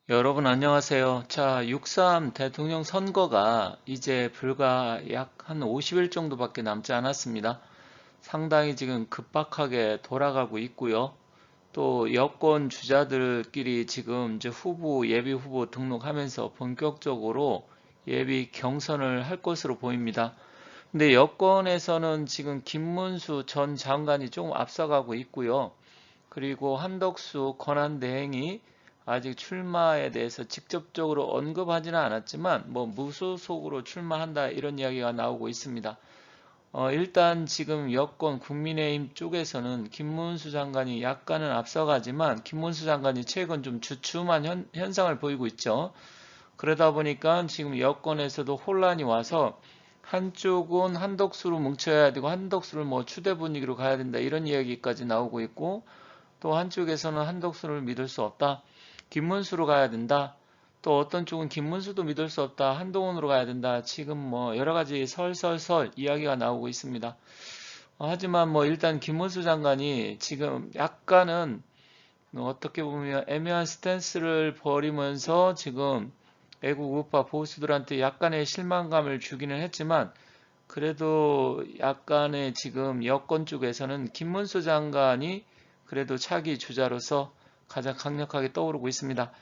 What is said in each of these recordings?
여러분 안녕하세요. 자, 6.3 대통령 선거가 이제 불과 약 한 50일 정도밖에 남지 않았습니다. 상당히 지금 급박하게 돌아가고 있고요. 또 여권 주자들끼리 지금 이제 예비 후보 등록하면서 본격적으로 예비 경선을 할 것으로 보입니다. 근데 여권에서는 지금 김문수 전 장관이 조금 앞서가고 있고요. 그리고 한덕수 권한대행이 아직 출마에 대해서 직접적으로 언급하지는 않았지만 뭐 무소속으로 출마한다 이런 이야기가 나오고 있습니다. 일단 지금 여권 국민의힘 쪽에서는 김문수 장관이 약간은 앞서가지만 김문수 장관이 최근 좀 주춤한 현상을 보이고 있죠. 그러다 보니까 지금 여권에서도 혼란이 와서 한쪽은 한덕수로 뭉쳐야 되고 한덕수를 뭐 추대 분위기로 가야 된다 이런 이야기까지 나오고 있고 또 한쪽에서는 한덕수를 믿을 수 없다. 김문수로 가야 된다. 또 어떤 쪽은 김문수도 믿을 수 없다. 한동훈으로 가야 된다. 지금 뭐 여러 가지 설설설 이야기가 나오고 있습니다. 하지만 뭐 일단 김문수 장관이 지금 약간은 어떻게 보면 애매한 스탠스를 벌이면서 지금 애국 우파 보수들한테 약간의 실망감을 주기는 했지만 그래도 약간의 지금 여권 쪽에서는 김문수 장관이 그래도 차기 주자로서 가장 강력하게 떠오르고 있습니다.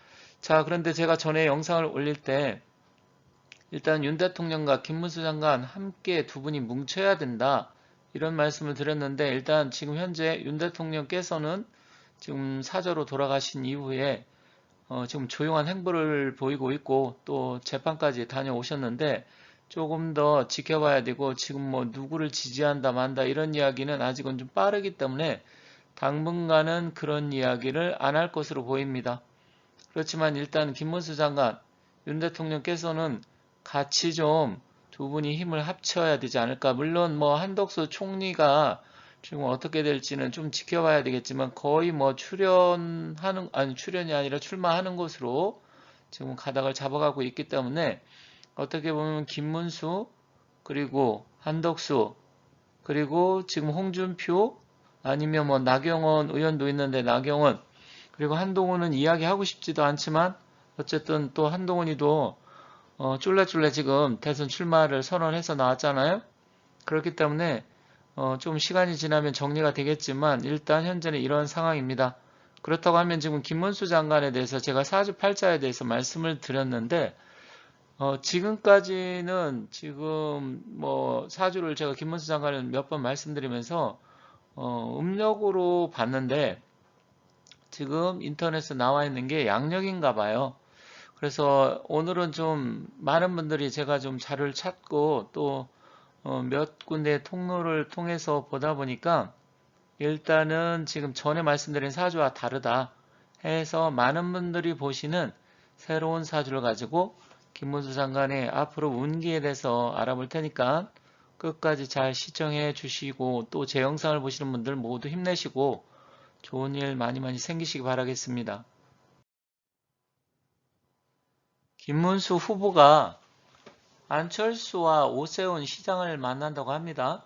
자, 그런데 제가 전에 영상을 올릴 때 일단 윤 대통령과 김문수 장관 함께 두 분이 뭉쳐야 된다. 이런 말씀을 드렸는데 일단 지금 현재 윤 대통령께서는 지금 사저로 돌아가신 이후에 지금 조용한 행보를 보이고 있고 또 재판까지 다녀오셨는데 조금 더 지켜봐야 되고 지금 뭐 누구를 지지한다 만다 이런 이야기는 아직은 좀 빠르기 때문에 당분간은 그런 이야기를 안 할 것으로 보입니다. 그렇지만 일단 김문수 장관, 윤 대통령께서는 같이 좀 두 분이 힘을 합쳐야 되지 않을까. 물론 뭐 한덕수 총리가 지금 어떻게 될지는 좀 지켜봐야 되겠지만 거의 뭐 출연이 아니라 출마하는 것으로 지금 가닥을 잡아가고 있기 때문에 어떻게 보면 김문수 그리고 한덕수 그리고 지금 홍준표 아니면 뭐 나경원 의원도 있는데 나경원 그리고 한동훈은 이야기하고 싶지도 않지만 어쨌든 또 한동훈이도 쫄래쫄래 지금 대선 출마를 선언해서 나왔잖아요. 그렇기 때문에 좀 시간이 지나면 정리가 되겠지만 일단 현재는 이런 상황입니다. 그렇다고 하면 지금 김문수 장관에 대해서 제가 사주팔자에 대해서 말씀을 드렸는데 지금까지는 지금 뭐 사주를 제가 김문수 장관은 몇 번 말씀드리면서 음력으로 봤는데 지금 인터넷에 나와 있는 게 양력인가 봐요. 그래서 오늘은 좀 많은 분들이 제가 좀 자료를 찾고 또 몇 군데 통로를 통해서 보다 보니까 일단은 지금 전에 말씀드린 사주와 다르다 해서 많은 분들이 보시는 새로운 사주를 가지고 김문수 장관의 앞으로 운기에 대해서 알아볼 테니까 끝까지 잘 시청해 주시고 또 제 영상을 보시는 분들 모두 힘내시고 좋은 일 많이 많이 생기시기 바라겠습니다. 김문수 후보가 안철수와 오세훈 시장을 만난다고 합니다.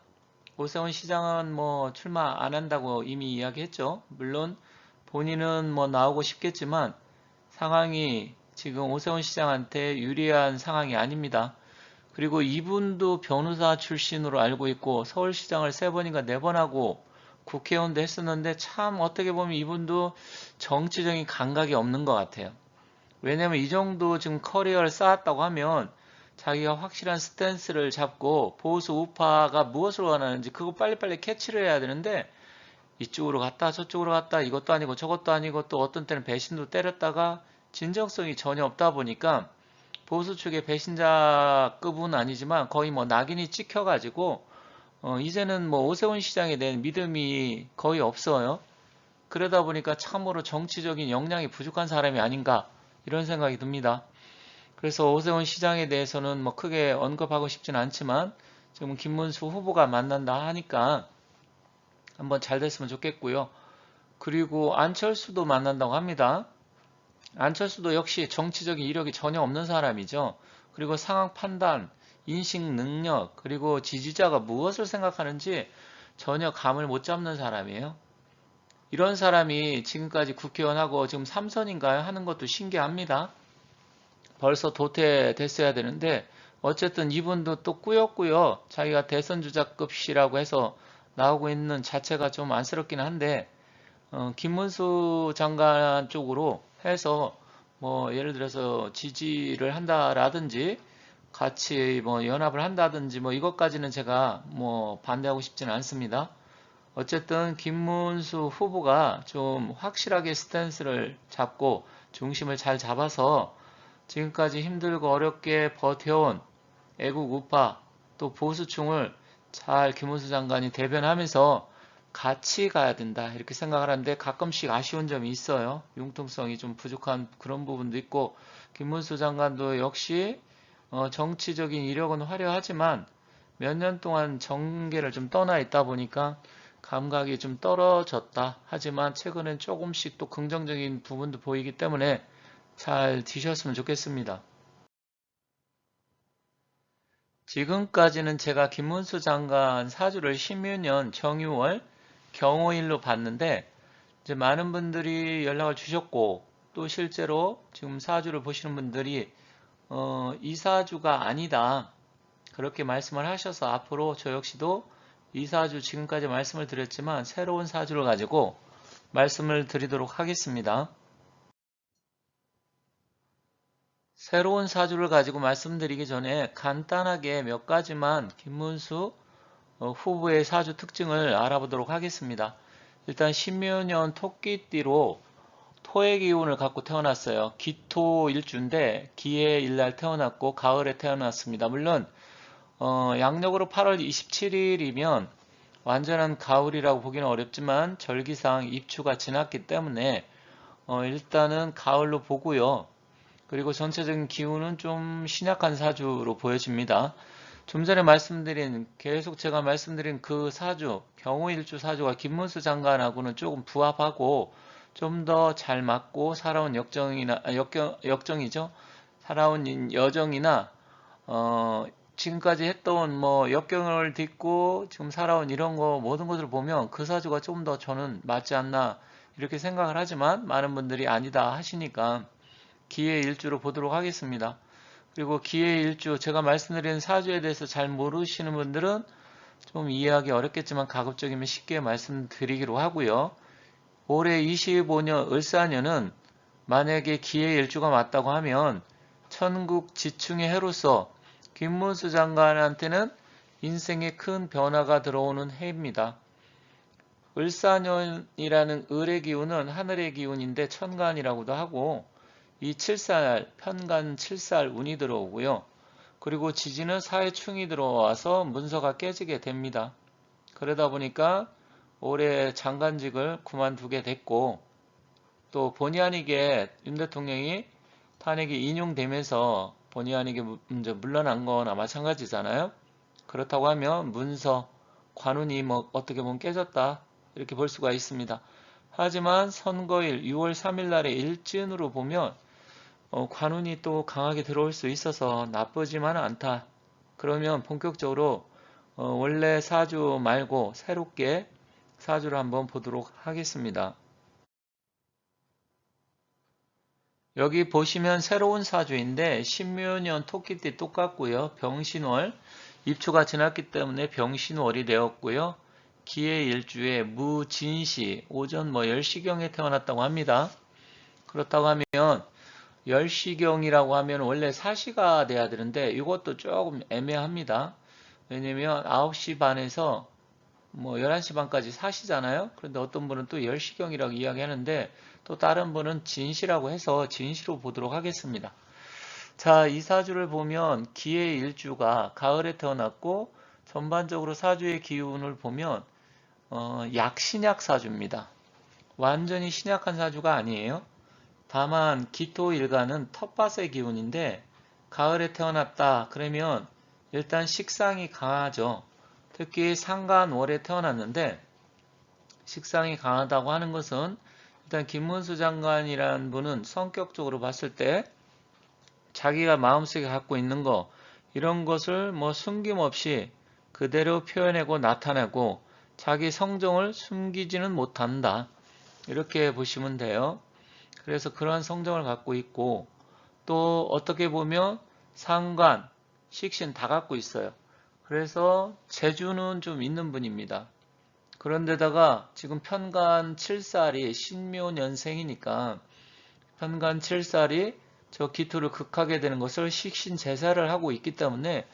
오세훈 시장은 뭐 출마 안 한다고 이미 이야기했죠. 물론 본인은 뭐 나오고 싶겠지만 상황이 지금 오세훈 시장한테 유리한 상황이 아닙니다. 그리고 이분도 변호사 출신으로 알고 있고 서울시장을 세 번인가 네 번 하고 국회의원도 했었는데 참 어떻게 보면 이분도 정치적인 감각이 없는 것 같아요. 왜냐면 이 정도 지금 커리어를 쌓았다고 하면 자기가 확실한 스탠스를 잡고 보수 우파가 무엇을 원하는지 그거 빨리빨리 캐치를 해야 되는데 이쪽으로 갔다 저쪽으로 갔다 이것도 아니고 저것도 아니고 또 어떤 때는 배신도 때렸다가 진정성이 전혀 없다 보니까 보수 측의 배신자급은 아니지만 거의 뭐 낙인이 찍혀가지고 이제는 뭐 오세훈 시장에 대한 믿음이 거의 없어요. 그러다 보니까 참으로 정치적인 역량이 부족한 사람이 아닌가 이런 생각이 듭니다. 그래서 오세훈 시장에 대해서는 뭐 크게 언급하고 싶진 않지만 지금 김문수 후보가 만난다 하니까 한번 잘 됐으면 좋겠고요. 그리고 안철수도 만난다고 합니다. 안철수도 역시 정치적인 이력이 전혀 없는 사람이죠. 그리고 상황 판단, 인식 능력, 그리고 지지자가 무엇을 생각하는지 전혀 감을 못 잡는 사람이에요. 이런 사람이 지금까지 국회의원하고 지금 3선인가요? 하는 것도 신기합니다. 벌써 도태됐어야 되는데 어쨌든 이분도 또 꾸역꾸역 자기가 대선 주자급이라고 해서 나오고 있는 자체가 좀 안쓰럽긴 한데 김문수 장관 쪽으로 해서 뭐 예를 들어서 지지를 한다라든지 같이 뭐 연합을 한다든지 뭐 이것까지는 제가 뭐 반대하고 싶지는 않습니다. 어쨌든 김문수 후보가 좀 확실하게 스탠스를 잡고 중심을 잘 잡아서 지금까지 힘들고 어렵게 버텨온 애국 우파 또 보수층을 잘 김문수 장관이 대변하면서 같이 가야 된다 이렇게 생각을 하는데 가끔씩 아쉬운 점이 있어요. 융통성이 좀 부족한 그런 부분도 있고 김문수 장관도 역시 정치적인 이력은 화려하지만 몇 년 동안 정계를 좀 떠나 있다 보니까 감각이 좀 떨어졌다. 하지만 최근엔 조금씩 또 긍정적인 부분도 보이기 때문에 잘 뒤셨으면 좋겠습니다. 지금까지는 제가 김문수 장관 사주를 신묘년 정유월 경호일로 봤는데 이제 많은 분들이 연락을 주셨고 또 실제로 지금 사주를 보시는 분들이 이 사주가 아니다 그렇게 말씀을 하셔서 앞으로 저 역시도 이 사주 지금까지 말씀을 드렸지만 새로운 사주를 가지고 말씀을 드리도록 하겠습니다. 새로운 사주를 가지고 말씀드리기 전에 간단하게 몇 가지만 김문수 후보의 사주 특징을 알아보도록 하겠습니다. 일단 신묘년 토끼띠로 토의 기운을 갖고 태어났어요. 기토 일주인데 기의 일날 태어났고 가을에 태어났습니다. 물론 양력으로 8월 27일이면 완전한 가을이라고 보기는 어렵지만 절기상 입추가 지났기 때문에 일단은 가을로 보고요. 그리고 전체적인 기운은 좀 신약한 사주로 보여집니다. 좀 전에 계속 제가 말씀드린 그 사주, 경호일주 사주가 김문수 장관하고는 조금 부합하고 좀 더 잘 맞고 살아온 역정이죠. 살아온 여정이나 지금까지 했던 뭐 역경을 딛고 지금 살아온 이런 거 모든 것을 보면 그 사주가 좀 더 저는 맞지 않나 이렇게 생각을 하지만 많은 분들이 아니다 하시니까 기의 일주로 보도록 하겠습니다. 그리고 기의 일주 제가 말씀드린 사주에 대해서 잘 모르시는 분들은 좀 이해하기 어렵겠지만 가급적이면 쉽게 말씀드리기로 하고요. 올해 25년 을사년은 만약에 기의 일주가 맞다고 하면 천국 지충의 해로서 김문수 장관한테는 인생에 큰 변화가 들어오는 해입니다. 을사년이라는 을의 기운은 하늘의 기운인데 천간이라고도 하고 이 칠살, 편간 칠살 운이 들어오고요. 그리고 지지는 사해충이 들어와서 문서가 깨지게 됩니다. 그러다 보니까 올해 장관직을 그만두게 됐고 또 본의 아니게 윤 대통령이 탄핵이 인용되면서 본의 아니게 이제 물러난 거나 마찬가지잖아요. 그렇다고 하면 문서, 관운이 뭐 어떻게 보면 깨졌다 이렇게 볼 수가 있습니다. 하지만 선거일 6월 3일 날의 일진으로 보면 관운이 또 강하게 들어올 수 있어서 나쁘지만은 않다. 그러면 본격적으로 원래 사주 말고 새롭게 사주를 한번 보도록 하겠습니다. 여기 보시면 새로운 사주인데 신묘년 토끼띠 똑같고요. 병신월 입추가 지났기 때문에 병신월이 되었고요. 기의 일주에 무진시 오전 10시경에 태어났다고 합니다. 그렇다고 하면 10시경이라고 하면 원래 사시가 돼야 되는데 이것도 조금 애매합니다. 왜냐면 9시 반에서 11시 반까지 사시잖아요. 그런데 어떤 분은 또 10시경이라고 이야기하는데 또 다른 분은 진시라고 해서 진시로 보도록 하겠습니다. 자, 이 사주를 보면 기의 일주가 가을에 태어났고 전반적으로 사주의 기운을 보면 약신약 사주입니다. 완전히 신약한 사주가 아니에요. 다만 기토 일간은 텃밭의 기운인데 가을에 태어났다 그러면 일단 식상이 강하죠. 특히 상간월에 태어났는데 식상이 강하다고 하는 것은 일단 김문수 장관이라는 분은 성격적으로 봤을 때 자기가 마음속에 갖고 있는 거 이런 것을 뭐 숨김없이 그대로 표현하고 나타내고 자기 성정을 숨기지는 못한다. 이렇게 보시면 돼요. 그래서 그러한 성정을 갖고 있고, 또 어떻게 보면 상관, 식신 다 갖고 있어요. 그래서 재주는 좀 있는 분입니다. 그런데다가 지금 편간 7살이 신묘년생이니까 편간 7살이 저 기토를 극하게 되는 것을 식신 제사를 하고 있기 때문에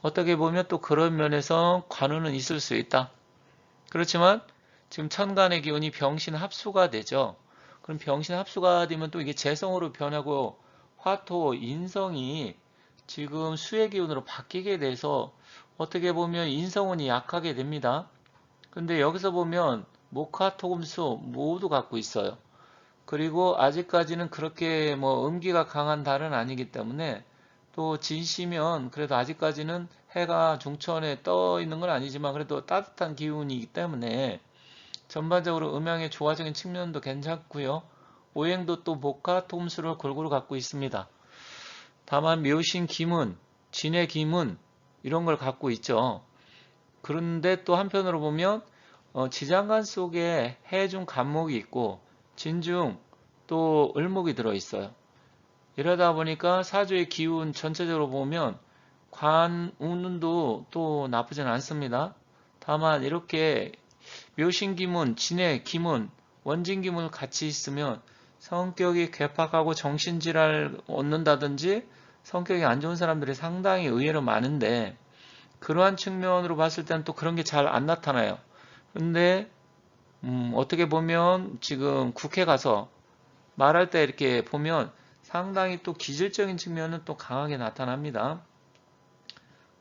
어떻게 보면 또 그런 면에서 관운은 있을 수 있다. 그렇지만 지금 천간의 기운이 병신 합수가 되죠. 그럼 병신 합수가 되면 또 이게 재성으로 변하고 화토, 인성이 지금 수의 기운으로 바뀌게 돼서 어떻게 보면 인성운이 약하게 됩니다. 근데 여기서 보면 목화, 토금수 모두 갖고 있어요. 그리고 아직까지는 그렇게 뭐 음기가 강한 달은 아니기 때문에 또 진시면 그래도 아직까지는 해가 중천에 떠 있는 건 아니지만 그래도 따뜻한 기운이기 때문에 전반적으로 음양의 조화적인 측면도 괜찮고요. 오행도 또 목화, 토금수를 골고루 갖고 있습니다. 다만 묘신 기문, 진의 기문 이런 걸 갖고 있죠. 그런데 또 한편으로 보면 지장간 속에 해중 간목이 있고 진중 또 을목이 들어있어요. 이러다 보니까 사주의 기운 전체적으로 보면 관운도 또 나쁘진 않습니다. 다만 이렇게 묘신기문, 진해기문, 원진기문을 같이 있으면 성격이 괴팍하고 정신질환을 얻는다든지 성격이 안 좋은 사람들이 상당히 의외로 많은데 그러한 측면으로 봤을 때는 또 그런 게 잘 안 나타나요. 근데 어떻게 보면 지금 국회 가서 말할 때 이렇게 보면 상당히 또 기질적인 측면은 또 강하게 나타납니다.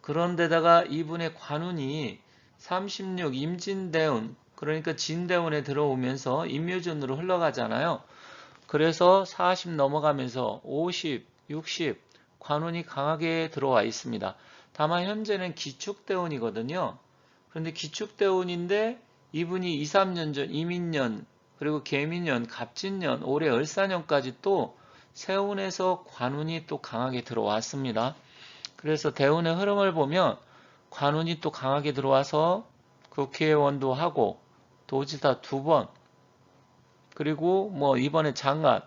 그런데다가 이분의 관운이 36 임진대운, 그러니까 진대운에 들어오면서 임묘전으로 흘러가잖아요. 그래서 40 넘어가면서 50, 60 관운이 강하게 들어와 있습니다. 다만 현재는 기축대운이거든요. 그런데 기축대운인데 이분이 2, 3년 전 이민년 그리고 계민년, 갑진년, 올해 을사년까지 또 세운에서 관운이 또 강하게 들어왔습니다. 그래서 대운의 흐름을 보면 관운이 또 강하게 들어와서 국회의원도 하고 도지사 2번 그리고 뭐 이번에 장관,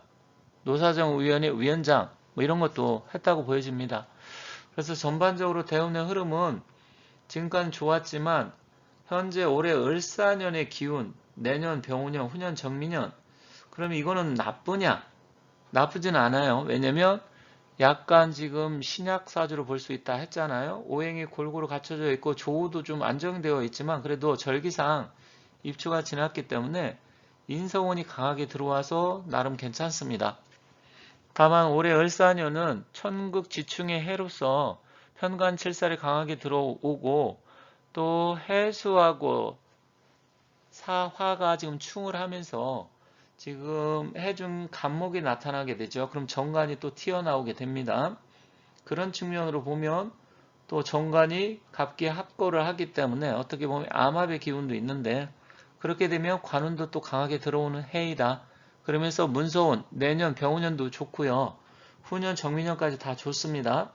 노사정위원회 위원장 뭐 이런 것도 했다고 보여집니다. 그래서 전반적으로 대운의 흐름은 지금까지 좋았지만 현재 올해 을사년의 기운, 내년 병우년, 후년 정미년 그러면 이거는 나쁘냐? 나쁘진 않아요. 왜냐면 약간 지금 신약사주로 볼 수 있다 했잖아요. 오행이 골고루 갖춰져 있고 조우도 좀 안정되어 있지만 그래도 절기상 입추가 지났기 때문에 인성운이 강하게 들어와서 나름 괜찮습니다. 다만 올해 을사년은 천극지충의 해로서 편간 7살이 강하게 들어오고 또 해수하고 사화가 지금 충을 하면서 지금 해중 간목이 나타나게 되죠. 그럼 정관이 또 튀어나오게 됩니다. 그런 측면으로 보면 또 정관이 갑기에 합거를 하기 때문에 어떻게 보면 암합의 기운도 있는데 그렇게 되면 관운도 또 강하게 들어오는 해이다. 그러면서 문서운, 내년 병우년도 좋고요. 후년 정민년까지 다 좋습니다.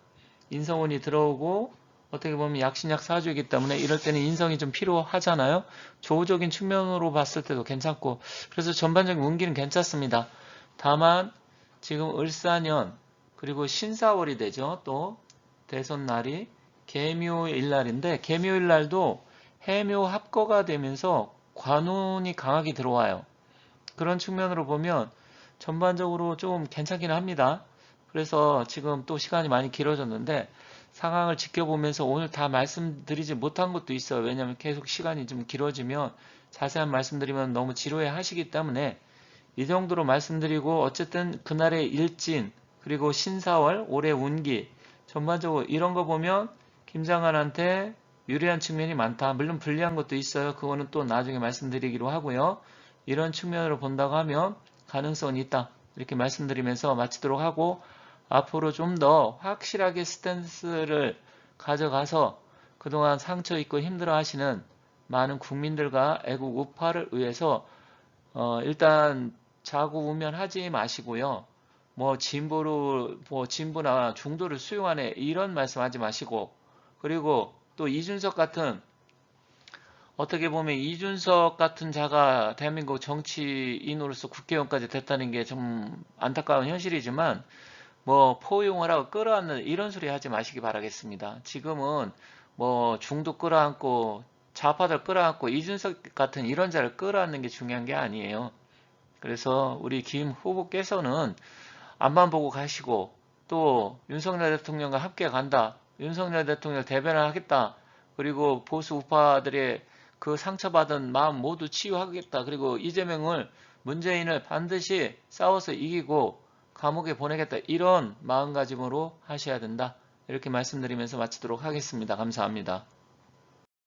인성운이 들어오고 어떻게 보면 약신약 사주이기 때문에 이럴 때는 인성이 좀 필요하잖아요. 조우적인 측면으로 봤을 때도 괜찮고 그래서 전반적인 운기는 괜찮습니다. 다만 지금 을사년 그리고 신사월이 되죠. 또 대선날이 계묘일날인데 계묘일날도 해묘 합거가 되면서 관운이 강하게 들어와요. 그런 측면으로 보면 전반적으로 좀 괜찮긴 합니다. 그래서 지금 또 시간이 많이 길어졌는데 상황을 지켜보면서 오늘 다 말씀드리지 못한 것도 있어요. 왜냐하면 계속 시간이 좀 길어지면 자세한 말씀드리면 너무 지루해 하시기 때문에 이 정도로 말씀드리고 어쨌든 그날의 일진 그리고 신사월 올해 운기 전반적으로 이런 거 보면 김장관한테 유리한 측면이 많다. 물론 불리한 것도 있어요. 그거는 또 나중에 말씀드리기로 하고요. 이런 측면으로 본다고 하면 가능성이 있다. 이렇게 말씀드리면서 마치도록 하고 앞으로 좀 더 확실하게 스탠스를 가져가서 그동안 상처 입고 힘들어 하시는 많은 국민들과 애국 우파를 위해서 일단 자구우면하지 마시고요. 뭐 진보나 중도를 수용하네 이런 말씀하지 마시고 그리고 또 이준석 같은 어떻게 보면 이준석 같은 자가 대한민국 정치인으로서 국회의원까지 됐다는 게 좀 안타까운 현실이지만 뭐 포용을 하고 끌어안는 이런 소리 하지 마시기 바라겠습니다. 지금은 뭐 중도 끌어안고 좌파들 끌어안고 이준석 같은 이런 자를 끌어안는 게 중요한 게 아니에요. 그래서 우리 김 후보께서는 앞만 보고 가시고 또 윤석열 대통령과 함께 간다. 윤석열 대통령 대변을 하겠다. 그리고 보수 우파들의 그 상처받은 마음 모두 치유하겠다. 그리고 이재명을 문재인을 반드시 싸워서 이기고 감옥에 보내겠다. 이런 마음가짐으로 하셔야 된다. 이렇게 말씀드리면서 마치도록 하겠습니다. 감사합니다.